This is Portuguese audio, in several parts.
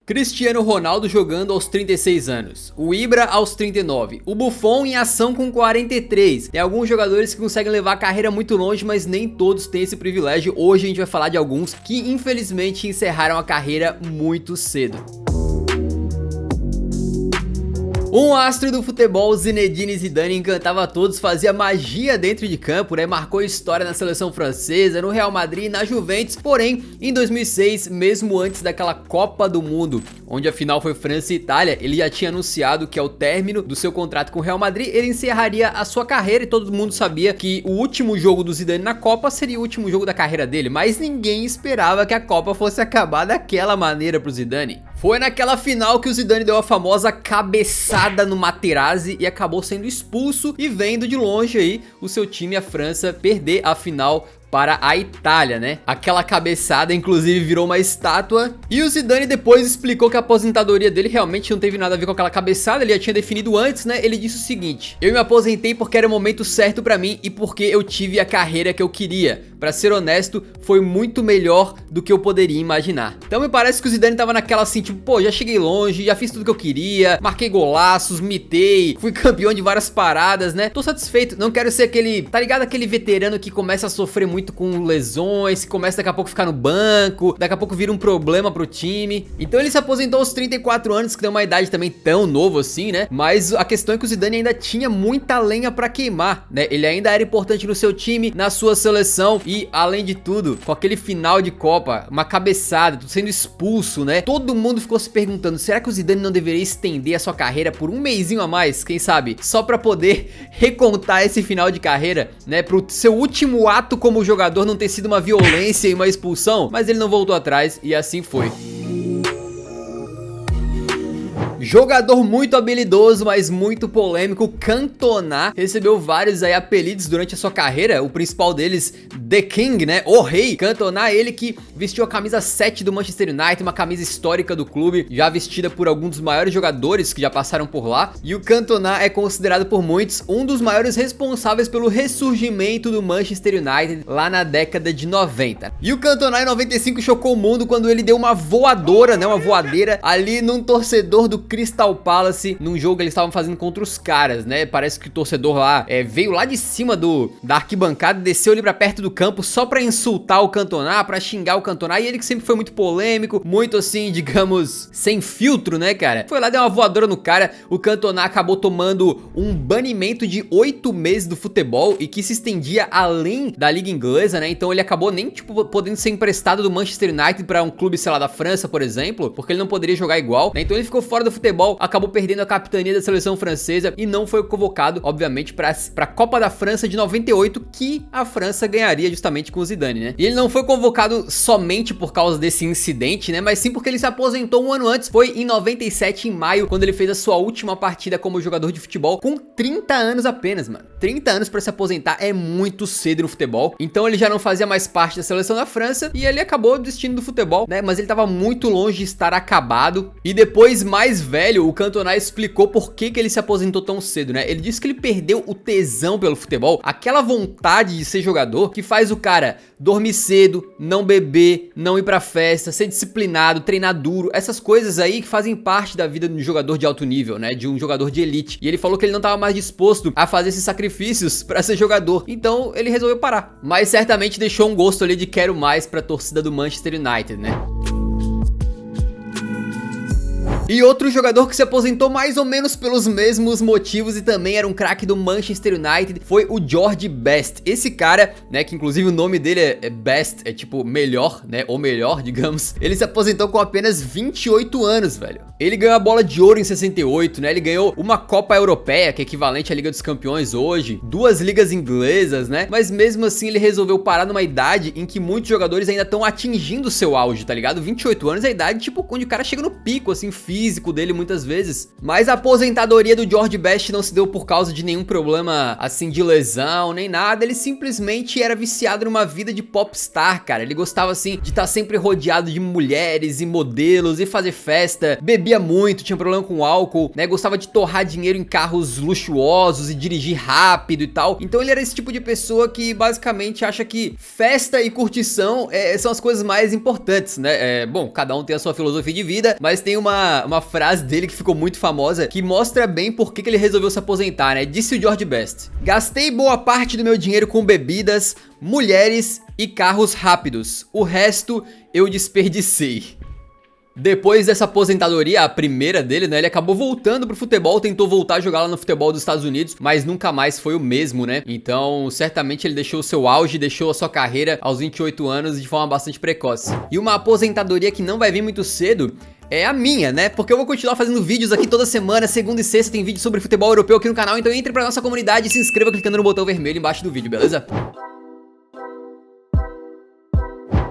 Cristiano Ronaldo jogando aos 36 anos, o Ibra aos 39, o Buffon em ação com 43. Tem alguns jogadores que conseguem levar a carreira muito longe, mas nem todos têm esse privilégio. Hoje a gente vai falar de alguns que infelizmente encerraram a carreira muito cedo. Um astro do futebol, Zinedine Zidane, encantava a todos, fazia magia dentro de campo, né? Marcou história na seleção francesa, no Real Madrid e na Juventus. Porém, em 2006, mesmo antes daquela Copa do Mundo, onde a final foi França e Itália, ele já tinha anunciado que ao término do seu contrato com o Real Madrid, ele encerraria a sua carreira, e todo mundo sabia que o último jogo do Zidane na Copa seria o último jogo da carreira dele, mas ninguém esperava que a Copa fosse acabar daquela maneira pro Zidane. Foi naquela final que o Zidane deu a famosa cabeçada no Materazzi e acabou sendo expulso e vendo de longe aí o seu time, a França, perder a final para a Itália, né? Aquela cabeçada inclusive virou uma estátua, e o Zidane depois explicou que a aposentadoria dele realmente não teve nada a ver com aquela cabeçada, ele já tinha definido antes, né? Ele disse o seguinte: eu me aposentei porque era o momento certo pra mim e porque eu tive a carreira que eu queria. Pra ser honesto, foi muito melhor do que eu poderia imaginar. Então me parece que o Zidane tava naquela assim, tipo, pô, já cheguei longe, já fiz tudo que eu queria, marquei golaços, mitei, fui campeão de várias paradas, né? Tô satisfeito, não quero ser aquele, tá ligado? Aquele veterano que começa a sofrer muito com lesões, que começa daqui a pouco a ficar no banco, daqui a pouco vira um problema pro time. Então ele se aposentou aos 34 anos, que não é uma idade também tão novo assim, né? Mas a questão é que o Zidane ainda tinha muita lenha pra queimar, né? Ele ainda era importante no seu time, na sua seleção, e além de tudo, com aquele final de Copa, uma cabeçada, sendo expulso, né? Todo mundo ficou se perguntando, será que o Zidane não deveria estender a sua carreira por um mesinho a mais, quem sabe? Só pra poder recontar esse final de carreira, né? Pro seu último ato como jogador não ter sido uma violência e uma expulsão, mas ele não voltou atrás e assim foi. Jogador muito habilidoso, mas muito polêmico, Cantona recebeu vários aí apelidos durante a sua carreira, o principal deles, The King, né, o rei. Cantona, ele que vestiu a camisa 7 do Manchester United, uma camisa histórica do clube, já vestida por alguns dos maiores jogadores que já passaram por lá, e o Cantona é considerado por muitos um dos maiores responsáveis pelo ressurgimento do Manchester United lá na década de 90. E o Cantona em 95 chocou o mundo quando ele deu uma voadora, né, uma voadeira ali num torcedor do Crystal Palace, num jogo que eles estavam fazendo contra os caras, né? Parece que o torcedor lá veio lá de cima da arquibancada, desceu ali pra perto do campo só pra insultar o Cantona, pra xingar o Cantona, e ele que sempre foi muito polêmico, muito assim, digamos, sem filtro, né, cara? Foi lá, deu uma voadora no cara. O Cantona acabou tomando um banimento de 8 meses do futebol e que se estendia além da liga inglesa, né? Então ele acabou nem, tipo, podendo ser emprestado do Manchester United pra um clube, sei lá, da França, por exemplo, porque ele não poderia jogar igual, né? Então ele ficou fora do futebol, acabou perdendo a capitania da seleção francesa e não foi convocado, obviamente, pra Copa da França de 98, que a França ganharia justamente com o Zidane, né? E ele não foi convocado somente por causa desse incidente, né? Mas sim porque ele se aposentou um ano antes. Foi em 97, em maio, quando ele fez a sua última partida como jogador de futebol, com 30 anos apenas, mano. 30 anos pra se aposentar é muito cedo no futebol. Então ele já não fazia mais parte da seleção da França e ele acabou desistindo do futebol, né? Mas ele tava muito longe de estar acabado. E depois, mais velho, o Cantona explicou por que ele se aposentou tão cedo, né? Ele disse que ele perdeu o tesão pelo futebol, aquela vontade de ser jogador que faz o cara dormir cedo, não beber, não ir pra festa, ser disciplinado, treinar duro, essas coisas aí que fazem parte da vida de um jogador de alto nível, né? De um jogador de elite. E ele falou que ele não tava mais disposto a fazer esses sacrifícios pra ser jogador, então ele resolveu parar. Mas certamente deixou um gosto ali de quero mais pra torcida do Manchester United, né? E outro jogador que se aposentou mais ou menos pelos mesmos motivos e também era um craque do Manchester United foi o George Best. Esse cara, né, que inclusive o nome dele é Best, é tipo melhor, né, ou melhor, digamos. Ele se aposentou com apenas 28 anos, velho. Ele ganhou a bola de ouro em 68, né, ele ganhou uma Copa Europeia, que é equivalente à Liga dos Campeões hoje, 2 ligas inglesas, né, mas mesmo assim ele resolveu parar numa idade em que muitos jogadores ainda estão atingindo o seu auge, tá ligado? 28 anos é a idade, tipo, onde o cara chega no pico, assim, físico, físico dele muitas vezes. Mas a aposentadoria do George Best não se deu por causa de nenhum problema assim de lesão, nem nada. Ele simplesmente era viciado numa vida de popstar, cara. Ele gostava assim de estar sempre rodeado de mulheres e modelos e fazer festa, bebia muito, tinha problema com álcool, né? Gostava de torrar dinheiro em carros luxuosos e dirigir rápido e tal. Então ele era esse tipo de pessoa que basicamente acha que festa e curtição são as coisas mais importantes, né? Bom, cada um tem a sua filosofia de vida, mas tem uma frase dele que ficou muito famosa, que mostra bem por que ele resolveu se aposentar, né? Disse o George Best: gastei boa parte do meu dinheiro com bebidas, mulheres e carros rápidos. O resto eu desperdicei. Depois dessa aposentadoria, a primeira dele, né, ele acabou voltando pro futebol, tentou voltar a jogar lá no futebol dos Estados Unidos, mas nunca mais foi o mesmo, né? Então, certamente ele deixou o seu auge, deixou a sua carreira aos 28 anos de forma bastante precoce. E uma aposentadoria que não vai vir muito cedo é a minha, né? Porque eu vou continuar fazendo vídeos aqui toda semana, segunda e sexta tem vídeo sobre futebol europeu aqui no canal, então entre pra nossa comunidade e se inscreva clicando no botão vermelho embaixo do vídeo, beleza?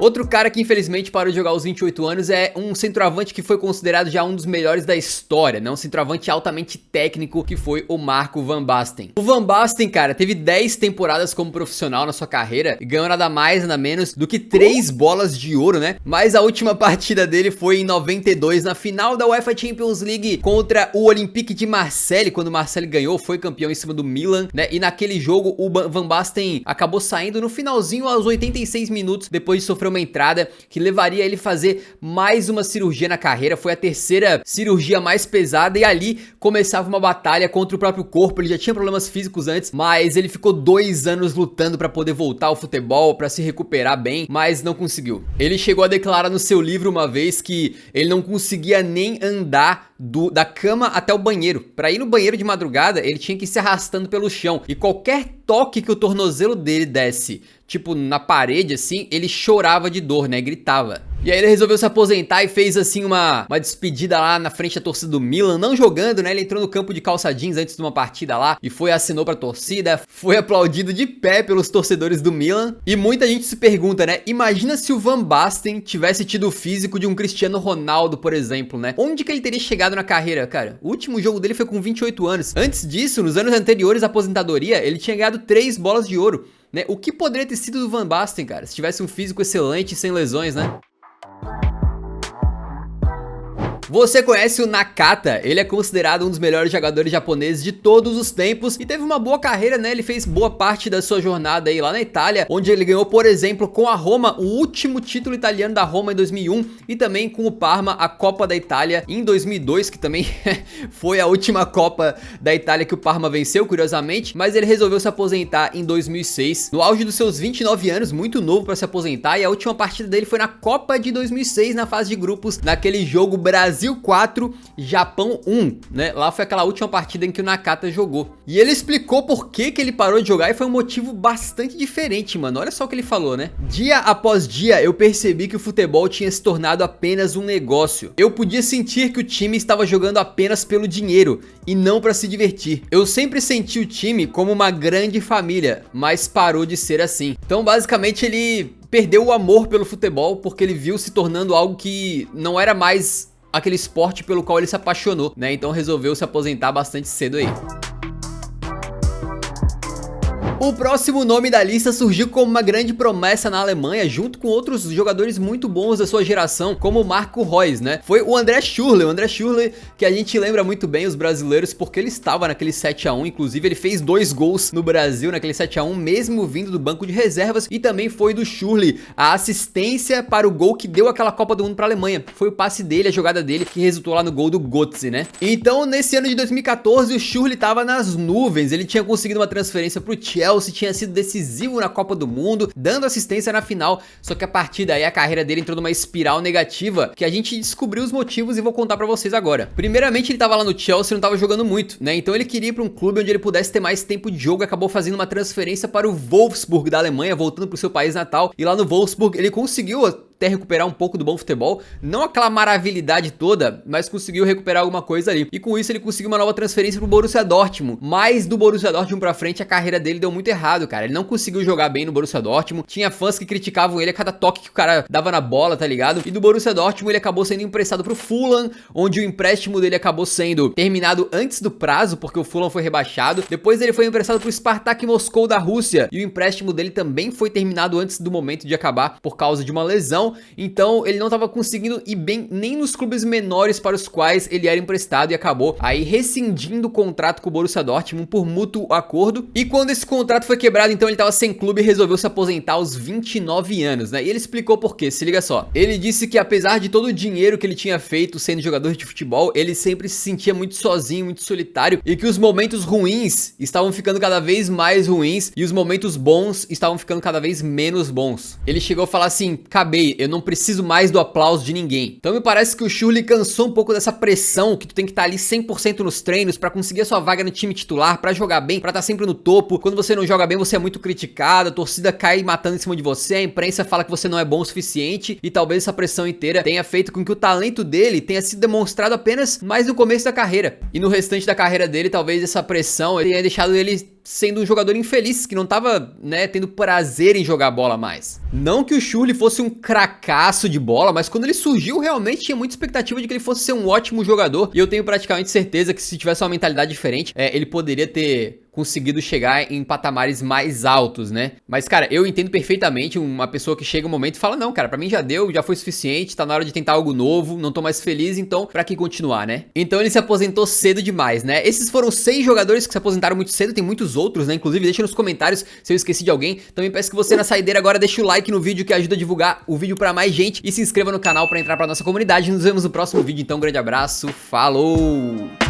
Outro cara que infelizmente parou de jogar aos 28 anos é um centroavante que foi considerado já um dos melhores da história, né? Um centroavante altamente técnico, que foi o Marco Van Basten. O Van Basten, cara, teve 10 temporadas como profissional na sua carreira e ganhou nada mais, nada menos do que 3 bolas de ouro, né? Mas a última partida dele foi em 92, na final da UEFA Champions League contra o Olympique de Marseille, quando o Marseille ganhou, foi campeão em cima do Milan, né? E naquele jogo o Van Basten acabou saindo no finalzinho aos 86 minutos, depois de sofrer uma entrada que levaria ele a fazer mais uma cirurgia na carreira. Foi a terceira cirurgia mais pesada e ali começava uma batalha contra o próprio corpo. Ele já tinha problemas físicos antes, mas ele ficou 2 anos lutando para poder voltar ao futebol, para se recuperar bem, mas não conseguiu. Ele chegou a declarar no seu livro uma vez que ele não conseguia nem andar da cama até o banheiro. Para ir no banheiro de madrugada, ele tinha que ir se arrastando pelo chão, e qualquer toque que o tornozelo dele desse, tipo na parede assim, ele chorava de dor, né, gritava. E aí ele resolveu se aposentar e fez assim uma despedida lá na frente da torcida do Milan, não jogando, né, ele entrou no campo de calça jeans antes de uma partida lá e assinou pra torcida, foi aplaudido de pé pelos torcedores do Milan. E muita gente se pergunta, né, imagina se o Van Basten tivesse tido o físico de um Cristiano Ronaldo, por exemplo, né, onde que ele teria chegado na carreira, cara? O último jogo dele foi com 28 anos. Antes disso, nos anos anteriores à aposentadoria, ele tinha ganhado 3 bolas de ouro, né? O que poderia ter sido do Van Basten, cara, se tivesse um físico excelente e sem lesões, né? Você conhece o Nakata? Ele é considerado um dos melhores jogadores japoneses de todos os tempos e teve uma boa carreira, né? Ele fez boa parte da sua jornada aí lá na Itália, onde ele ganhou, por exemplo, com a Roma, o último título italiano da Roma em 2001 e também com o Parma, a Copa da Itália em 2002, que também foi a última Copa da Itália que o Parma venceu, curiosamente, mas ele resolveu se aposentar em 2006, no auge dos seus 29 anos, muito novo para se aposentar, e a última partida dele foi na Copa de 2006, na fase de grupos, naquele jogo Brasil 4, Japão 1, né? Lá foi aquela última partida em que o Nakata jogou. E ele explicou por que ele parou de jogar e foi um motivo bastante diferente, mano. Olha só o que ele falou, né? Dia após dia, eu percebi que o futebol tinha se tornado apenas um negócio. Eu podia sentir que o time estava jogando apenas pelo dinheiro e não para se divertir. Eu sempre senti o time como uma grande família, mas parou de ser assim. Então, basicamente, ele perdeu o amor pelo futebol porque ele viu se tornando algo que não era mais aquele esporte pelo qual ele se apaixonou, né? Então resolveu se aposentar bastante cedo aí. O próximo nome da lista surgiu como uma grande promessa na Alemanha, junto com outros jogadores muito bons da sua geração, como o Marco Reus, né? Foi o André Schürrle, que a gente lembra muito bem, os brasileiros, porque ele estava naquele 7-1, inclusive ele fez 2 gols no Brasil naquele 7-1, mesmo vindo do banco de reservas, e também foi do Schürrle a assistência para o gol que deu aquela Copa do Mundo para a Alemanha. Foi o passe dele, a jogada dele, que resultou lá no gol do Götze, né? Então, nesse ano de 2014, o Schürrle estava nas nuvens, ele tinha conseguido uma transferência para o Chelsea, tinha sido decisivo na Copa do Mundo, dando assistência na final, só que a partir daí a carreira dele entrou numa espiral negativa, que a gente descobriu os motivos e vou contar pra vocês agora. Primeiramente, ele tava lá no Chelsea e não tava jogando muito, né? Então ele queria ir pra um clube onde ele pudesse ter mais tempo de jogo e acabou fazendo uma transferência para o Wolfsburg da Alemanha, voltando pro seu país natal, e lá no Wolfsburg ele conseguiu até recuperar um pouco do bom futebol, não aquela maravilhidade toda, mas conseguiu recuperar alguma coisa ali. E com isso ele conseguiu uma nova transferência pro Borussia Dortmund. Mas do Borussia Dortmund pra frente a carreira dele deu muito errado, cara. Ele não conseguiu jogar bem no Borussia Dortmund. Tinha fãs que criticavam ele a cada toque que o cara dava na bola, tá ligado? E do Borussia Dortmund ele acabou sendo emprestado pro Fulham, onde o empréstimo dele acabou sendo terminado antes do prazo, porque o Fulham foi rebaixado. Depois ele foi emprestado pro Spartak Moscou da Rússia, e o empréstimo dele também foi terminado antes do momento de acabar por causa de uma lesão. Então ele não estava conseguindo ir bem nem nos clubes menores para os quais ele era emprestado, e acabou aí rescindindo o contrato com o Borussia Dortmund por mútuo acordo. E quando esse contrato foi quebrado, então ele estava sem clube e resolveu se aposentar aos 29 anos, né? E ele explicou por quê, se liga só. Ele disse que apesar de todo o dinheiro que ele tinha feito sendo jogador de futebol, ele sempre se sentia muito sozinho, muito solitário, e que os momentos ruins estavam ficando cada vez mais ruins e os momentos bons estavam ficando cada vez menos bons. Ele chegou a falar assim: acabei, eu não preciso mais do aplauso de ninguém. Então me parece que o Schürrle cansou um pouco dessa pressão que tu tem que estar ali 100% nos treinos pra conseguir a sua vaga no time titular, pra jogar bem, pra estar sempre no topo. Quando você não joga bem, você é muito criticado, a torcida cai matando em cima de você, a imprensa fala que você não é bom o suficiente, e talvez essa pressão inteira tenha feito com que o talento dele tenha sido demonstrado apenas mais no começo da carreira. E no restante da carreira dele, talvez essa pressão tenha deixado ele sendo um jogador infeliz, que não tava, né, tendo prazer em jogar bola mais. Não que o Schürrle fosse um cracaço de bola, mas quando ele surgiu, realmente tinha muita expectativa de que ele fosse ser um ótimo jogador, e eu tenho praticamente certeza que se tivesse uma mentalidade diferente, ele poderia ter conseguido chegar em patamares mais altos, né? Mas, cara, eu entendo perfeitamente uma pessoa que chega um momento e fala: não, cara, pra mim já deu, já foi suficiente, tá na hora de tentar algo novo, não tô mais feliz, então pra que continuar, né? Então ele se aposentou cedo demais, né? Esses foram 6 jogadores que se aposentaram muito cedo, tem muitos outros, né? Inclusive, deixa nos comentários se eu esqueci de alguém. Também peço que você na saideira agora deixe o like no vídeo, que ajuda a divulgar o vídeo pra mais gente, e se inscreva no canal pra entrar pra nossa comunidade. Nos vemos no próximo vídeo, então um grande abraço, falou!